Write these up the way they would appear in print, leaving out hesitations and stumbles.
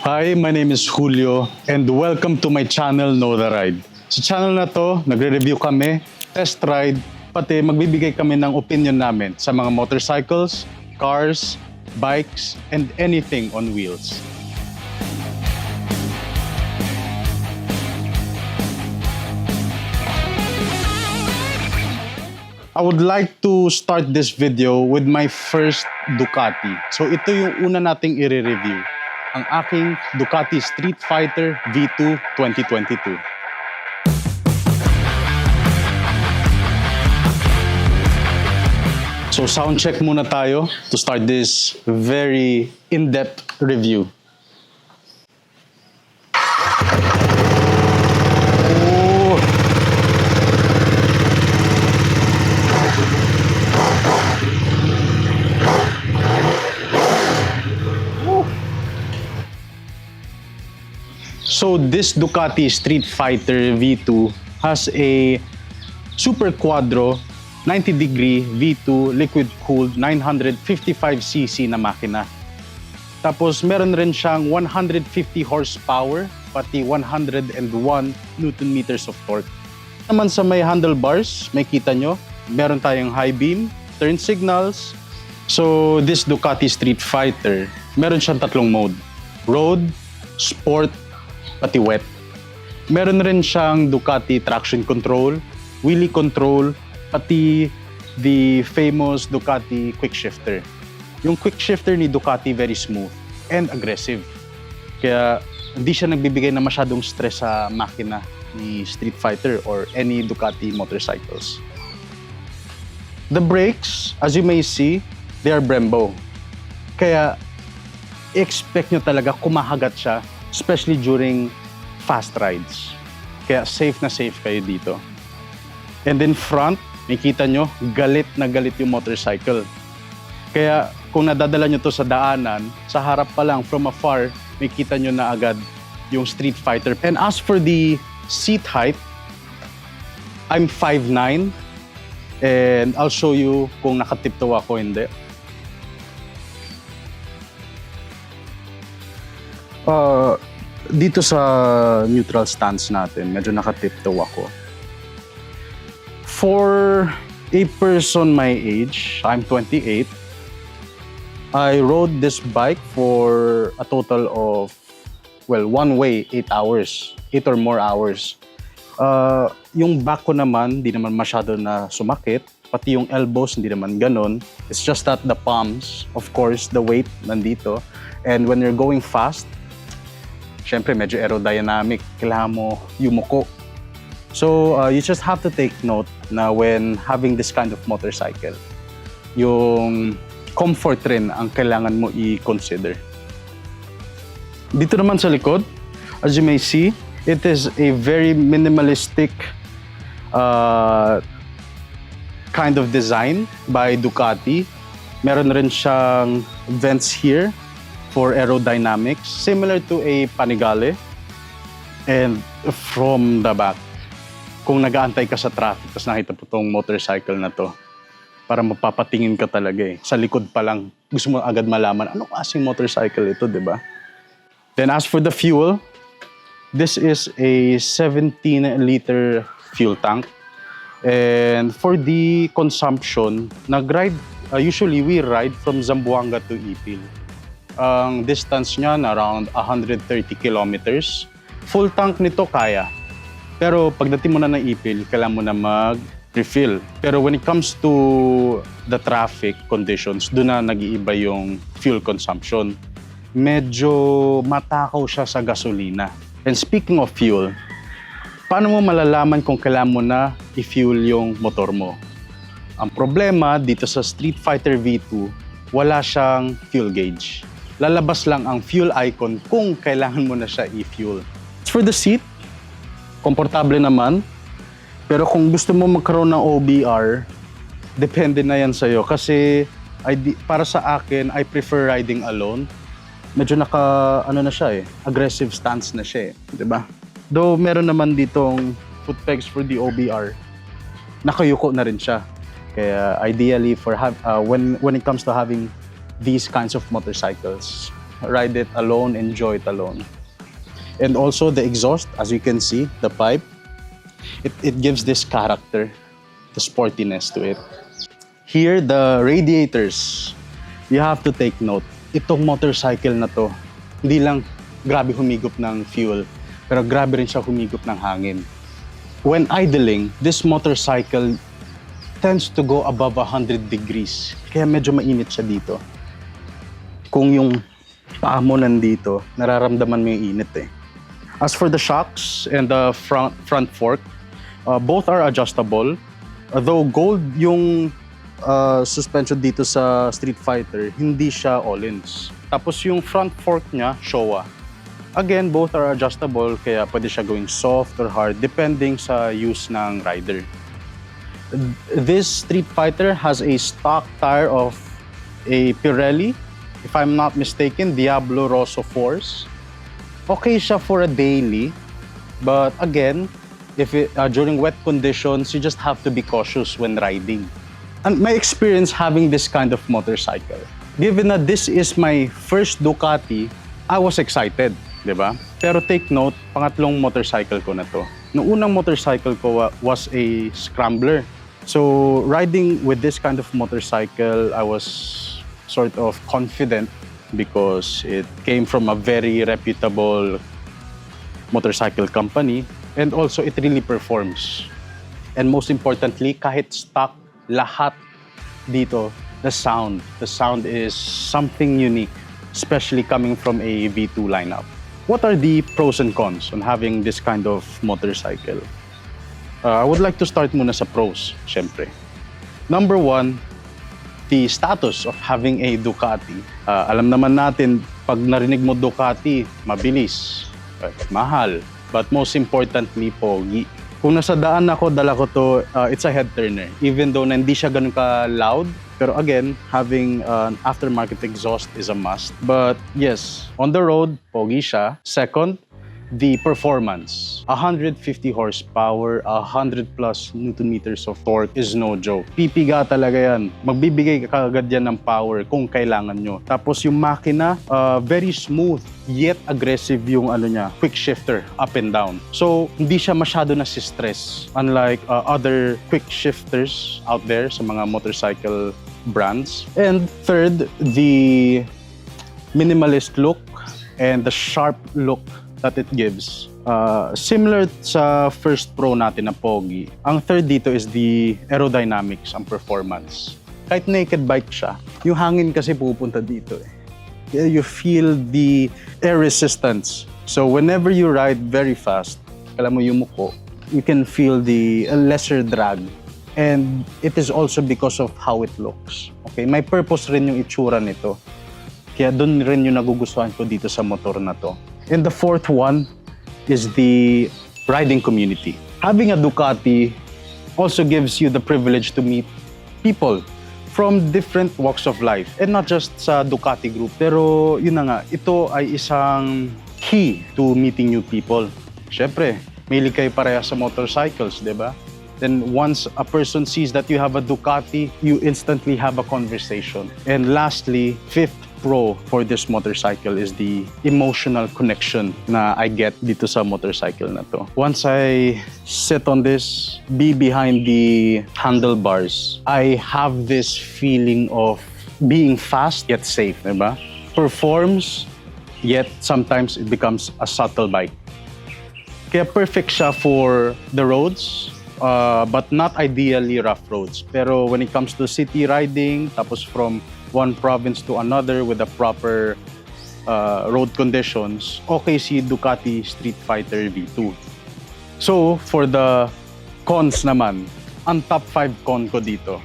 Hi, my name is Julio and welcome to my channel, Know the Ride. Sa channel na to, nagre-review kami, test ride, pati magbibigay kami ng opinion namin sa mga motorcycles, cars, bikes, and anything on wheels. I would like to start this video with my first Ducati. So ito yung una nating i-review, ang aking Ducati Street Fighter V2 2022. So sound check muna tayo to start this very in-depth review. So this Ducati Street Fighter V2 has a Super Quadro 90-degree V2 liquid-cooled 955cc na makina. Tapos meron rin siyang 150 horsepower pati 101 Nm of torque. Naman sa may handlebars, may kita nyo, meron tayong high beam, turn signals. So this Ducati Street Fighter, meron siyang tatlong mode: road, sport, pati wet. Meron rin siyang Ducati traction control, wheelie control, pati the famous Ducati quick shifter. Yung quick shifter ni Ducati very smooth and aggressive. Kaya hindi siya nagbibigay na masyadong stress sa makina ni Street Fighter or any Ducati motorcycles. The brakes, as you may see, they are Brembo. Kaya expect nyo talaga kumahagat siya, especially during fast rides. Kaya safe na safe kayo dito. And then front, makita nyo, galit na galit yung motorcycle. Kaya kung nadadala nyo to sa daanan, sa harap pa lang, from afar, makita nyo na agad yung Street Fighter. And as for the seat height, I'm 5'9", and I'll show you kung nakatiptoe ako hindi. Dito sa neutral stance natin, medyo nakatiptoe ako. For a person my age, I'm 28, I rode this bike for a total of, well, one way, 8 hours. 8 or more hours. Yung back ko naman, di naman masyado na sumakit. Pati yung elbows, hindi naman ganun. It's just that the palms, of course, the weight nandito. And when you're going fast, syempre medyo aerodynamic, kailangan mo yumuko. So you just have to take note na when having this kind of motorcycle, yung comfort rin ang kailangan mo i-consider. Dito naman sa likod, as you may see, it is a very minimalistic kind of design by Ducati. Meron rin siyang vents here for aerodynamics, similar to a Panigale. And from the back, kung nag-aantay ka sa traffic, tapos nakita po tong motorcycle na to, para mapapatingin ka talaga eh. Sa likod pa lang, gusto mo agad malaman, anong klaseng motorcycle ito, di ba? Then as for the fuel, this is a 17-liter fuel tank. And for the consumption, usually we ride from Zamboanga to Ipil. Ang distance niya na around 130 kilometers. Full tank nito kaya. Pero pagdating mo na ng Ipil, kailangan mo na mag-refill. Pero when it comes to the traffic conditions, doon na nag-iiba yung fuel consumption. Medyo matakaw siya sa gasolina. And speaking of fuel, paano mo malalaman kung kailangan mo na i-fuel yung motor mo? Ang problema dito sa Street Fighter V2, wala siyang fuel gauge. Lalabas lang ang fuel icon kung kailangan mo na siya i-fuel. As for the seat, komportable naman. Pero kung gusto mo magkaroon ng OBR, depende na yan sa'yo. Kasi para sa akin, I prefer riding alone. Medyo aggressive stance na siya eh. Diba? Though meron naman ditong foot pegs for the OBR, nakayuko na rin siya. Kaya ideally, when it comes to having these kinds of motorcycles, ride it alone, enjoy it alone. And also the exhaust, as you can see, the pipe, it gives this character, the sportiness to it. Here, the radiators. You have to take note. Itong motorcycle na to, hindi lang grabe humigop ng fuel, pero grabe rin siya humigop ng hangin. When idling, this motorcycle tends to go above 100 degrees. Kaya medyo mainit siya dito. Kung yung paa mo nandito, nararamdaman mo yung init eh. As for the shocks and the front fork, both are adjustable. Though gold yung suspension dito sa Street Fighter, hindi siya all-ins. Tapos yung front fork niya, Showa. Again, both are adjustable, kaya pwede siya going soft or hard depending sa use ng rider. This Street Fighter has a stock tire of a Pirelli, if I'm not mistaken, Diablo Rosso Force. Okay siya for a daily, but again, during wet conditions, you just have to be cautious when riding. And my experience having this kind of motorcycle, given that this is my first Ducati, I was excited, di ba? Pero take note, pangatlong motorcycle ko na to. Noong unang motorcycle ko was a scrambler. So riding with this kind of motorcycle, I was sort of confident because it came from a very reputable motorcycle company, and also it really performs. And most importantly, kahit stock, lahat dito, the sound is something unique, especially coming from a V2 lineup. What are the pros and cons on having this kind of motorcycle? I would like to start muna sa pros, syempre. Number one, the status of having a Ducati. Alam naman natin, pag narinig mo Ducati, mabilis, mahal, but most importantly, pogi. Kung nasa daan ako, dala ko to, it's a head turner. Even though na hindi siya ganun ka-loud, pero again, having an aftermarket exhaust is a must. But yes, on the road, pogi siya. Second, the performance. 150 horsepower, 100 plus Newton meters of torque is no joke. Pipiga talaga yan. Magbibigay ka agad yan ng power kung kailangan nyo. Tapos yung makina, very smooth, yet aggressive yung niya, quick shifter, up and down. So, hindi siya masyado nasi-stress. Unlike other quick shifters out there sa mga motorcycle brands. And third, the minimalist look and the sharp look that it gives. Similar sa first pro natin na pogi, ang third dito is the aerodynamics, ang performance. Kahit naked bike siya, yung hangin kasi pupunta dito eh. You feel the air resistance. So whenever you ride very fast, alam mo yumuko, you can feel the lesser drag. And it is also because of how it looks. Okay, may purpose rin yung itsura nito. Kaya doon rin yung nagugustuhan ko dito sa motor na to. And the fourth one is the riding community. Having a Ducati also gives you the privilege to meet people from different walks of life. And not just sa Ducati group, pero yun na nga, ito ay isang key to meeting new people. Siyempre, mahilig kayo pareha sa motorcycles, di ba? Then once a person sees that you have a Ducati, you instantly have a conversation. And lastly, fifth pro for this motorcycle is the emotional connection na I get dito sa motorcycle na to. Once I sit on this, be behind the handlebars, I have this feeling of being fast yet safe, diba? Performs, yet sometimes it becomes a subtle bike. Kaya perfect siya for the roads, but not ideally rough roads. Pero when it comes to city riding, tapos from one province to another with the proper road conditions, okay si Ducati Street Fighter V2. So, for the cons naman, ang top 5 con ko dito,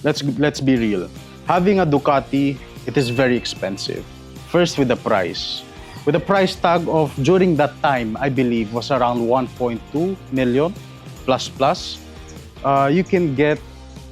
let's be real. Having a Ducati, it is very expensive. First with the price. With the price tag of, during that time, I believe, was around 1.2 million plus. You can get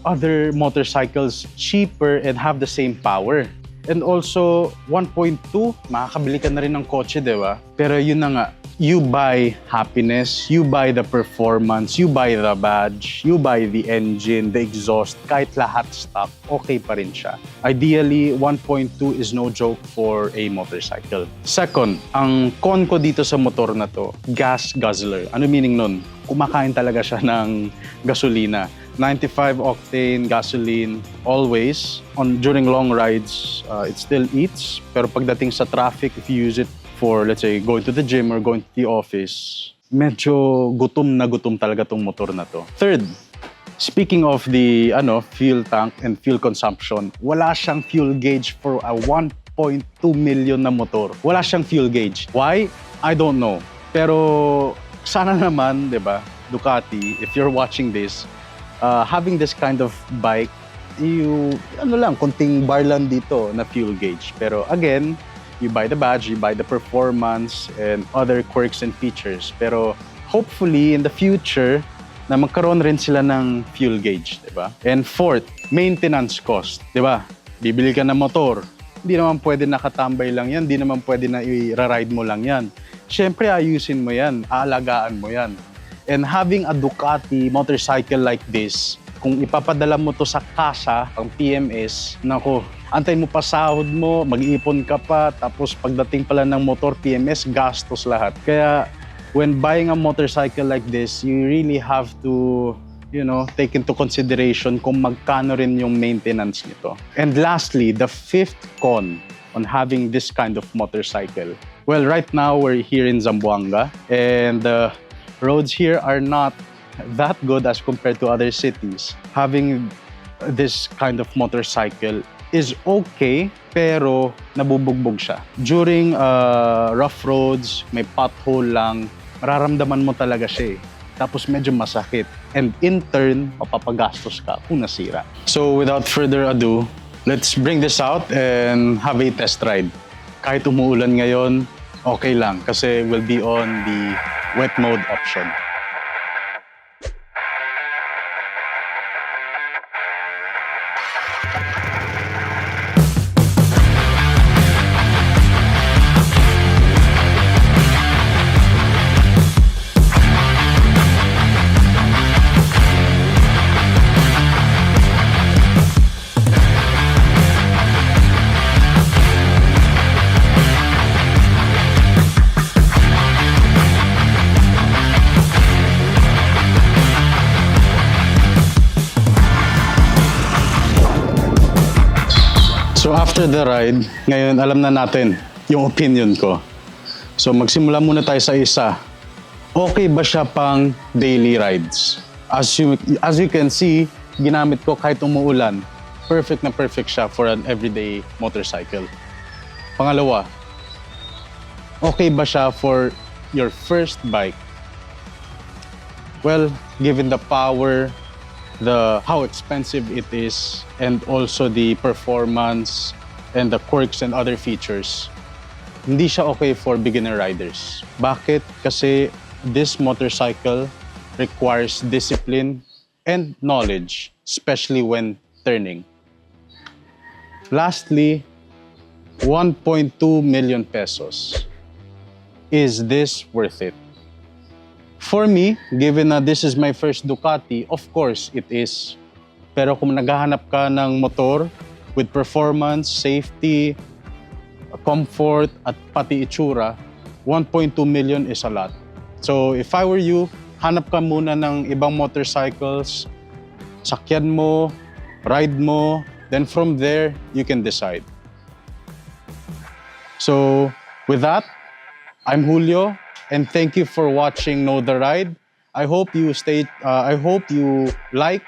other motorcycles cheaper and have the same power. And also, 1.2, makakabili ka na rin ng kotse, di ba? Pero yun na nga, you buy happiness, you buy the performance, you buy the badge, you buy the engine, the exhaust, kahit lahat stock, okay pa rin siya. Ideally, 1.2 is no joke for a motorcycle. Second, ang con ko dito sa motor na to, gas guzzler. Ano meaning nun? Kumakain talaga siya ng gasolina. 95 octane gasoline always. During long rides, it still eats. Pero pagdating sa traffic, if you use it for, let's say, going to the gym or going to the office, medyo gutom na gutom talaga tong motor na to. Third, speaking of the fuel tank and fuel consumption, wala siyang fuel gauge for a 1.2 million na motor. Wala siyang fuel gauge. Why? I don't know. Pero sana naman, di ba, Ducati, if you're watching this, having this kind of bike, konting bar lang dito na fuel gauge. Pero again, you buy the badge, you buy the performance, and other quirks and features. Pero hopefully, in the future, na magkaroon rin sila ng fuel gauge, di ba? And fourth, maintenance cost, di ba? Bibili ka ng motor, hindi naman pwede nakatambay lang yan, hindi naman pwede na i-ride mo lang yan. Siyempre, ayusin mo yan, aalagaan mo yan. And having a Ducati motorcycle like this, kung ipapadala mo to sa kasa, ang PMS, nako, antayin mo pa sahod mo, mag-iipon ka pa, tapos pagdating pala ng motor, PMS, gastos lahat. Kaya, when buying a motorcycle like this, you really have to, take into consideration kung magkano rin yung maintenance nito. And lastly, the fifth con on having this kind of motorcycle. Well, right now, we're here in Zamboanga, and the roads here are not that good as compared to other cities. Having this kind of motorcycle is okay, pero nabubugbog siya. During rough roads, may pothole lang, mararamdaman mo talaga siya eh. Tapos medyo masakit. And in turn, mapapagastos ka kung nasira. So without further ado, let's bring this out and have a test ride. Kahit umuulan ngayon, okay lang kasi we'll be on the wet mode option. So after the ride, ngayon alam na natin yung opinion ko. So magsimula muna tayo sa isa. Okay ba siya pang daily rides? As you can see, ginamit ko kahit umuulan. Perfect na perfect siya for an everyday motorcycle. Pangalawa, okay ba siya for your first bike? Well, given the power, how expensive it is, and also the performance and the quirks and other features, hindi siya okay for beginner riders. Bakit? Kasi this motorcycle requires discipline and knowledge, especially when turning. Lastly, 1.2 million pesos. Is this worth it? For me, given na this is my first Ducati, of course it is. Pero kung naghahanap ka ng motor with performance, safety, comfort, at pati itsura, 1.2 million is a lot. So if I were you, hanap ka muna ng ibang motorcycles, sakyan mo, ride mo, then from there, you can decide. So with that, I'm Julio, and thank you for watching Know the Ride. I hope you like,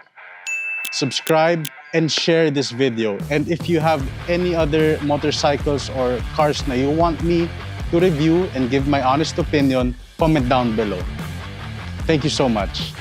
subscribe, and share this video. And if you have any other motorcycles or cars na you want me to review and give my honest opinion, comment down below. Thank you so much.